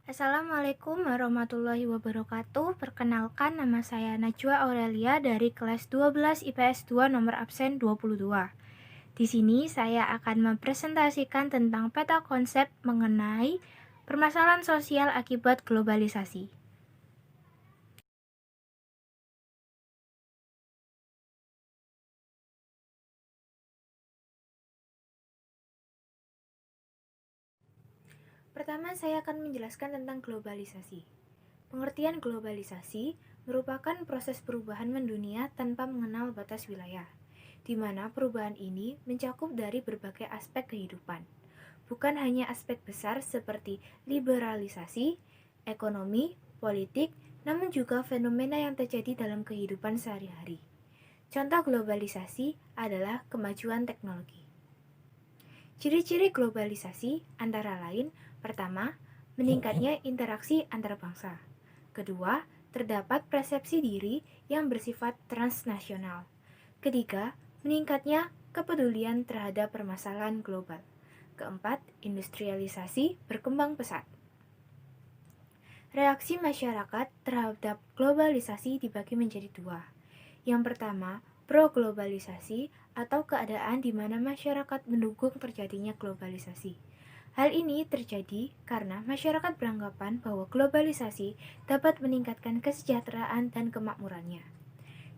Assalamualaikum warahmatullahi wabarakatuh. Perkenalkan, nama saya Najwa Aurelia dari kelas 12 IPS 2 nomor absen 22. Di sini saya akan mempresentasikan tentang peta konsep mengenai permasalahan sosial akibat globalisasi. Pertama, saya akan menjelaskan tentang globalisasi. Pengertian globalisasi merupakan proses perubahan mendunia tanpa mengenal batas wilayah, di mana perubahan ini mencakup dari berbagai aspek kehidupan, bukan hanya aspek besar seperti liberalisasi, ekonomi, politik, namun juga fenomena yang terjadi dalam kehidupan sehari-hari. Contoh globalisasi adalah kemajuan teknologi. Ciri-ciri globalisasi antara lain, pertama, meningkatnya interaksi antar bangsa. Kedua, terdapat persepsi diri yang bersifat transnasional. Ketiga, meningkatnya kepedulian terhadap permasalahan global. Keempat, industrialisasi berkembang pesat. Reaksi masyarakat terhadap globalisasi dibagi menjadi dua. Yang pertama, pro-globalisasi atau keadaan di mana masyarakat mendukung terjadinya globalisasi. Hal ini terjadi karena masyarakat beranggapan bahwa globalisasi dapat meningkatkan kesejahteraan dan kemakmurannya.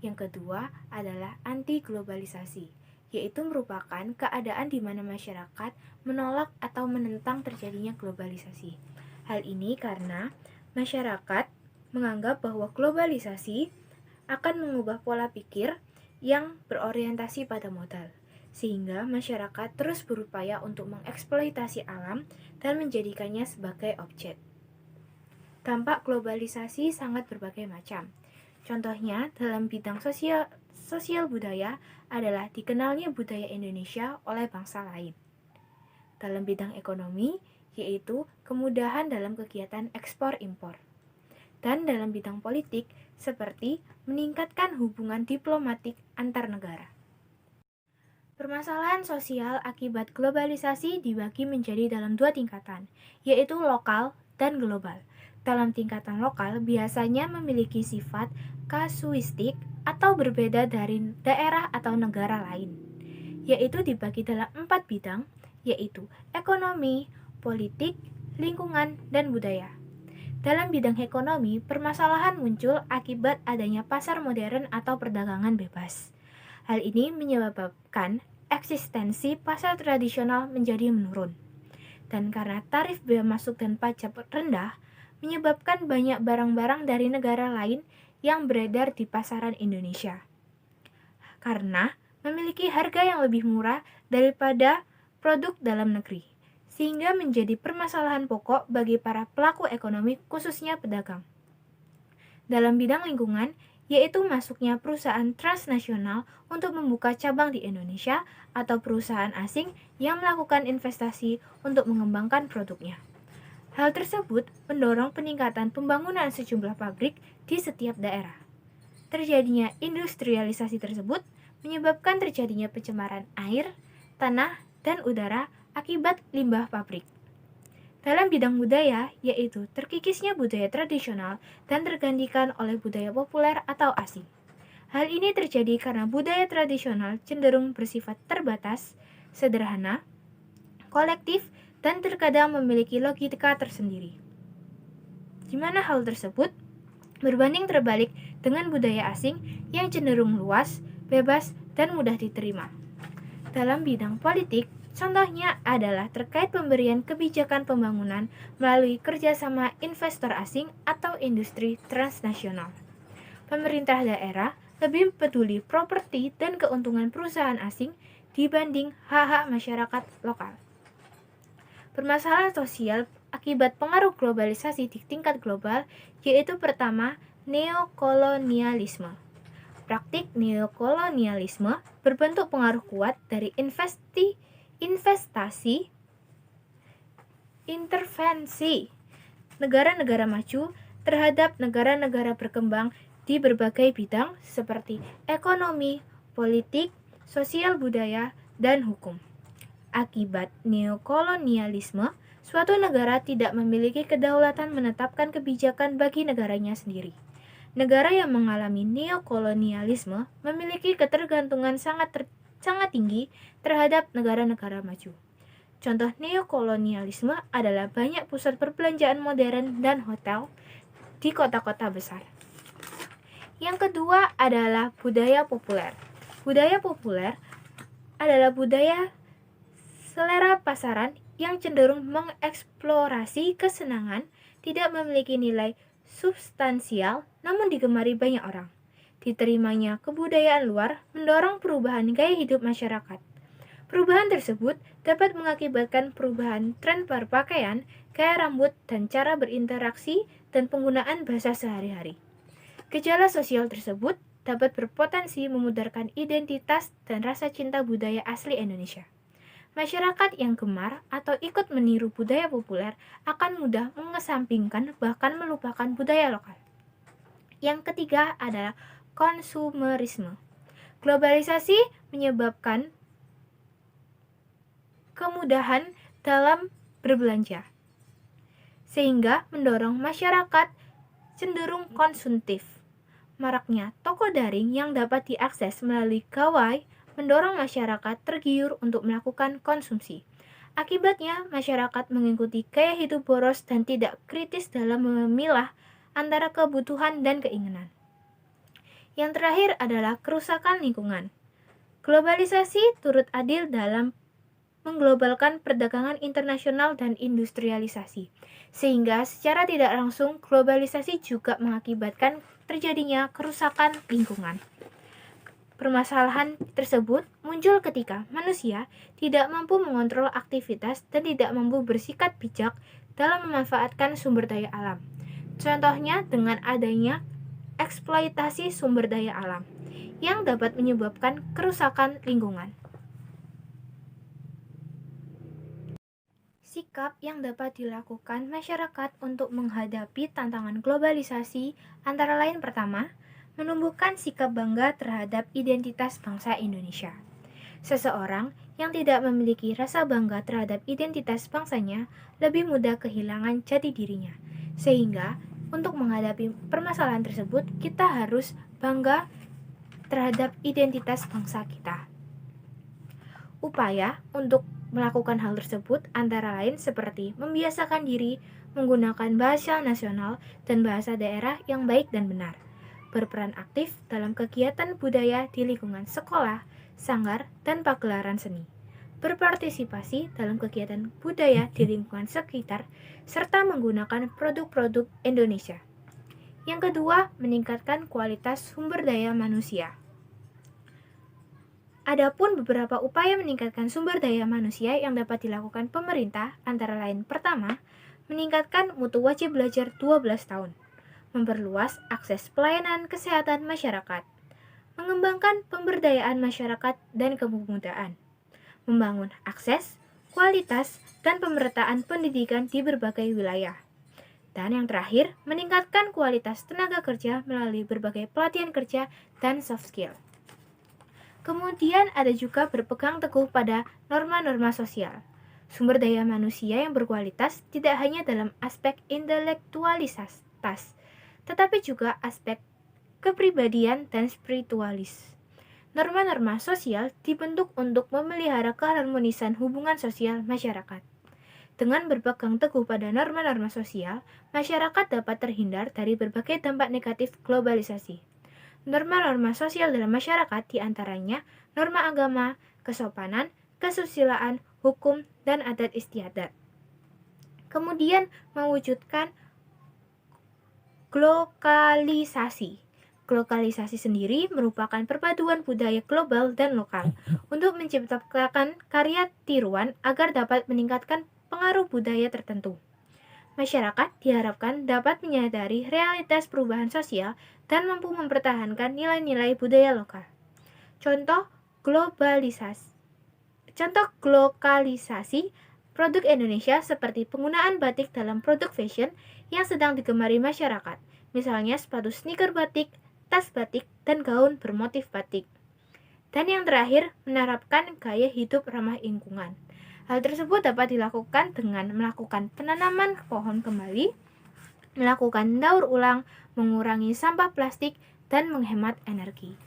Yang kedua adalah anti-globalisasi, yaitu merupakan keadaan di mana masyarakat menolak atau menentang terjadinya globalisasi. Hal ini karena masyarakat menganggap bahwa globalisasi akan mengubah pola pikir yang berorientasi pada modal, sehingga masyarakat terus berupaya untuk mengeksploitasi alam dan menjadikannya sebagai objek. Dampak globalisasi sangat berbagai macam. Contohnya, dalam bidang sosial budaya adalah dikenalnya budaya Indonesia oleh bangsa lain. Dalam bidang ekonomi, yaitu kemudahan dalam kegiatan ekspor-impor. Dan dalam bidang politik, seperti meningkatkan hubungan diplomatik antar negara. Permasalahan sosial akibat globalisasi dibagi menjadi dalam dua tingkatan, yaitu lokal dan global. Dalam tingkatan lokal biasanya memiliki sifat kasuistik atau berbeda dari daerah atau negara lain, yaitu dibagi dalam 4 bidang, yaitu ekonomi, politik, lingkungan, dan budaya. Dalam bidang ekonomi, permasalahan muncul akibat adanya pasar modern atau perdagangan bebas. Hal ini menyebabkan eksistensi pasar tradisional menjadi menurun. Dan karena tarif bea masuk dan pajak rendah, menyebabkan banyak barang-barang dari negara lain yang beredar di pasaran Indonesia. Karena memiliki harga yang lebih murah daripada produk dalam negeri, sehingga menjadi permasalahan pokok bagi para pelaku ekonomi khususnya pedagang. Dalam bidang lingkungan, yaitu masuknya perusahaan transnasional untuk membuka cabang di Indonesia atau perusahaan asing yang melakukan investasi untuk mengembangkan produknya. Hal tersebut mendorong peningkatan pembangunan sejumlah pabrik di setiap daerah. Terjadinya industrialisasi tersebut menyebabkan terjadinya pencemaran air, tanah, dan udara akibat limbah pabrik. Dalam bidang budaya, yaitu terkikisnya budaya tradisional dan tergantikan oleh budaya populer atau asing. Hal ini terjadi karena budaya tradisional cenderung bersifat terbatas, sederhana, kolektif, dan terkadang memiliki logika tersendiri. Di mana hal tersebut berbanding terbalik dengan budaya asing yang cenderung luas, bebas, dan mudah diterima. Dalam bidang politik, contohnya adalah terkait pemberian kebijakan pembangunan melalui kerjasama investor asing atau industri transnasional. Pemerintah daerah lebih peduli properti dan keuntungan perusahaan asing dibanding hak-hak masyarakat lokal. Permasalahan sosial akibat pengaruh globalisasi di tingkat global yaitu pertama, neokolonialisme. Praktik neokolonialisme berbentuk pengaruh kuat dari investasi, intervensi negara-negara maju terhadap negara-negara berkembang di berbagai bidang seperti ekonomi, politik, sosial budaya, dan hukum. Akibat neokolonialisme, Suatu negara tidak memiliki kedaulatan menetapkan kebijakan bagi negaranya sendiri. Negara yang mengalami neokolonialisme memiliki ketergantungan sangat tinggi terhadap negara-negara maju. Contoh neokolonialisme adalah banyak pusat perbelanjaan modern dan hotel di kota-kota besar. Yang kedua adalah budaya populer. Budaya populer adalah budaya selera pasaran yang cenderung mengeksplorasi kesenangan, tidak memiliki nilai substansial, namun digemari banyak orang. Diterimanya kebudayaan luar mendorong perubahan gaya hidup masyarakat. Perubahan tersebut dapat mengakibatkan perubahan tren berpakaian, gaya rambut, dan cara berinteraksi dan penggunaan bahasa sehari-hari. Gejala sosial tersebut dapat berpotensi memudarkan identitas dan rasa cinta budaya asli Indonesia. Masyarakat yang gemar atau ikut meniru budaya populer akan mudah mengesampingkan bahkan melupakan budaya lokal. Yang ketiga adalah konsumerisme. Globalisasi menyebabkan kemudahan dalam berbelanja, sehingga mendorong masyarakat cenderung konsumtif. Maraknya toko daring yang dapat diakses melalui gawai mendorong masyarakat tergiur untuk melakukan konsumsi. Akibatnya, masyarakat mengikuti gaya hidup boros dan tidak kritis dalam memilah antara kebutuhan dan keinginan. Yang terakhir adalah kerusakan lingkungan. Globalisasi turut adil dalam mengglobalkan perdagangan internasional dan industrialisasi, sehingga secara tidak langsung globalisasi juga mengakibatkan terjadinya kerusakan lingkungan. Permasalahan tersebut muncul ketika manusia tidak mampu mengontrol aktivitas dan tidak mampu bersikap bijak dalam memanfaatkan sumber daya alam. Contohnya dengan adanya eksploitasi sumber daya alam yang dapat menyebabkan kerusakan lingkungan. Sikap yang dapat dilakukan masyarakat untuk menghadapi tantangan globalisasi antara lain pertama, menumbuhkan sikap bangga terhadap identitas bangsa Indonesia. Seseorang yang tidak memiliki rasa bangga terhadap identitas bangsanya lebih mudah kehilangan jati dirinya. Sehingga untuk menghadapi permasalahan tersebut, kita harus bangga terhadap identitas bangsa kita. Upaya untuk melakukan hal tersebut antara lain seperti membiasakan diri menggunakan bahasa nasional dan bahasa daerah yang baik dan benar, berperan aktif dalam kegiatan budaya di lingkungan sekolah, sanggar, dan pagelaran seni, berpartisipasi dalam kegiatan budaya di lingkungan sekitar, serta menggunakan produk-produk Indonesia. Yang kedua, meningkatkan kualitas sumber daya manusia. Adapun beberapa upaya meningkatkan sumber daya manusia yang dapat dilakukan pemerintah antara lain pertama, meningkatkan mutu wajib belajar 12 tahun, memperluas akses pelayanan kesehatan masyarakat, mengembangkan pemberdayaan masyarakat dan kepemudaan, membangun akses, kualitas, dan pemerataan pendidikan di berbagai wilayah. Dan yang terakhir, meningkatkan kualitas tenaga kerja melalui berbagai pelatihan kerja dan soft skill. Kemudian ada juga berpegang teguh pada norma-norma sosial. Sumber daya manusia yang berkualitas tidak hanya dalam aspek intelektualitas, tetapi juga aspek kepribadian dan spiritualis. Norma-norma sosial dibentuk untuk memelihara keharmonisan hubungan sosial masyarakat. Dengan berpegang teguh pada norma-norma sosial, masyarakat dapat terhindar dari berbagai dampak negatif globalisasi. Norma-norma sosial dalam masyarakat diantaranya norma agama, kesopanan, kesusilaan, hukum, dan adat istiadat. Kemudian mewujudkan globalisasi. Globalisasi sendiri merupakan perpaduan budaya global dan lokal untuk menciptakan karya tiruan agar dapat meningkatkan pengaruh budaya tertentu. Masyarakat diharapkan dapat menyadari realitas perubahan sosial dan mampu mempertahankan nilai-nilai budaya lokal. Contoh lokalisasi produk Indonesia seperti penggunaan batik dalam produk fashion yang sedang digemari masyarakat, misalnya sepatu sneaker batik, tas batik, dan gaun bermotif batik. Dan yang terakhir, menerapkan gaya hidup ramah lingkungan. Hal tersebut dapat dilakukan dengan melakukan penanaman pohon kembali, melakukan daur ulang, mengurangi sampah plastik, dan menghemat energi.